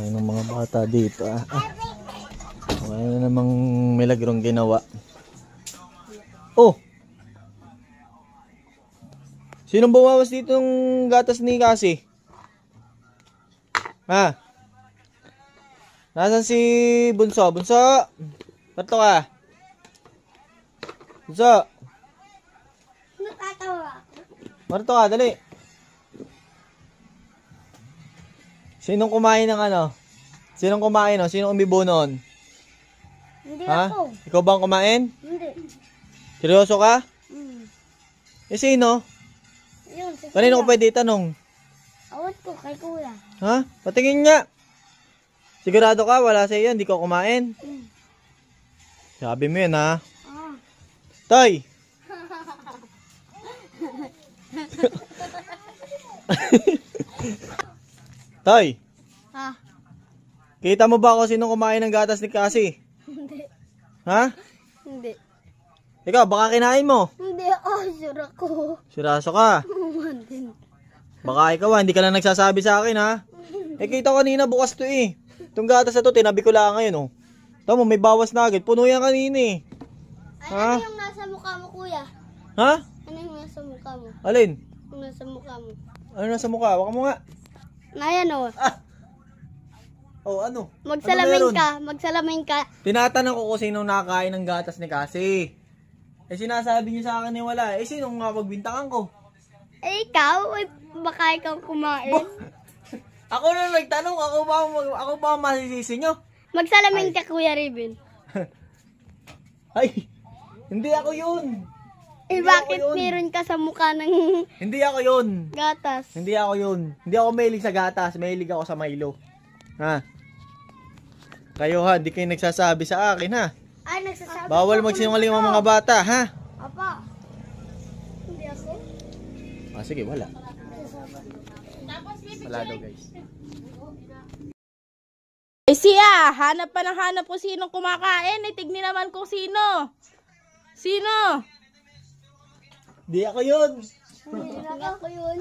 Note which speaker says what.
Speaker 1: Ayun ng mga bata dito ayun namang milagrong ginawa. Oh! Sinong bumawas dito ng gatas ni Cassie? Ha? Nasaan si Bunso? Bunso! Parto ka? Bunso!
Speaker 2: Natatawa ako.
Speaker 1: Parto ka, dali. Sinong kumain ng ano? Sinong kumain o? Sinong umibo noon?
Speaker 2: Hindi
Speaker 1: Ha?
Speaker 2: ako.
Speaker 1: Ikaw ba ang kumain?
Speaker 2: Hindi.
Speaker 1: Seryoso ka?
Speaker 2: Mm.
Speaker 1: Eh sino?
Speaker 2: Yun, si
Speaker 1: Kanino ko
Speaker 2: kuya.
Speaker 1: pwede itanong?
Speaker 2: Awat ko kay kuya.
Speaker 1: Ha? Patingin nga. Sigurado ka? Wala sa iyo. Hindi ko kumain.
Speaker 2: Mm.
Speaker 1: Sabi mo yun ha.
Speaker 2: Ah.
Speaker 1: Tay! Tay!
Speaker 2: Ha?
Speaker 1: Kita mo ba kung sino kumain ng gatas ni Cassie?
Speaker 2: Hindi.
Speaker 1: Ha?
Speaker 2: Hindi.
Speaker 1: Ikaw, baka kinain mo.
Speaker 2: Hindi. Sure ako.
Speaker 1: Siraso ka.
Speaker 2: Human din.
Speaker 1: Baka ikaw hindi ka lang nagsasabi sa akin ha. Eh kita kanina bukas to eh. Itong gatas na to, tinabi ko lang ngayon oh. Tama mo, may bawas na agad. Puno yan kanina eh. Ha?
Speaker 2: Ano yung nasa mukha mo, kuya?
Speaker 1: Ha?
Speaker 2: Ano yung nasa mukha mo?
Speaker 1: Alin?
Speaker 2: Yung nasa mukha mo.
Speaker 1: Ano nasa mukha? Waka mo nga.
Speaker 2: Ayan o.
Speaker 1: Oh, ano?
Speaker 2: Magsalamin
Speaker 1: Ano meron?
Speaker 2: ka. Magsalamin ka.
Speaker 1: Tinatanong ko kung sino nakakain ng gatas ni Cassie. Eh sinasabi niyo sa akin eh wala. Eh sino nga pagbintangan ko?
Speaker 2: Eh, ikaw? Eh, baka ikaw kumain.
Speaker 1: Ako na nagtanong, ako ba ang masisisi nyo?
Speaker 2: Magsalamin ka, Kuya Riven.
Speaker 1: Ay, hindi ako yun.
Speaker 2: Eh,
Speaker 1: Hindi
Speaker 2: bakit
Speaker 1: ako yun.
Speaker 2: meron ka sa mukha ng
Speaker 1: Hindi ako yun.
Speaker 2: gatas?
Speaker 1: Hindi ako yun. Hindi ako mahilig sa gatas, mahilig ako sa Milo. Ha? Kayo ha, di kayo nagsasabi sa akin ha.
Speaker 2: Ay, nagsasabi
Speaker 1: Bawal
Speaker 2: ako
Speaker 1: magsinungaling
Speaker 2: ng
Speaker 1: ang mga bata ha.
Speaker 2: Apa. Hindi ako.
Speaker 1: Ah, sige, wala. Wala daw guys.
Speaker 3: Eh siya, hanap pa ng hanap kung sinong kumakain. Eh, tignan naman kung sino. Sino?
Speaker 1: Di ako yun.
Speaker 2: Hindi ako yun.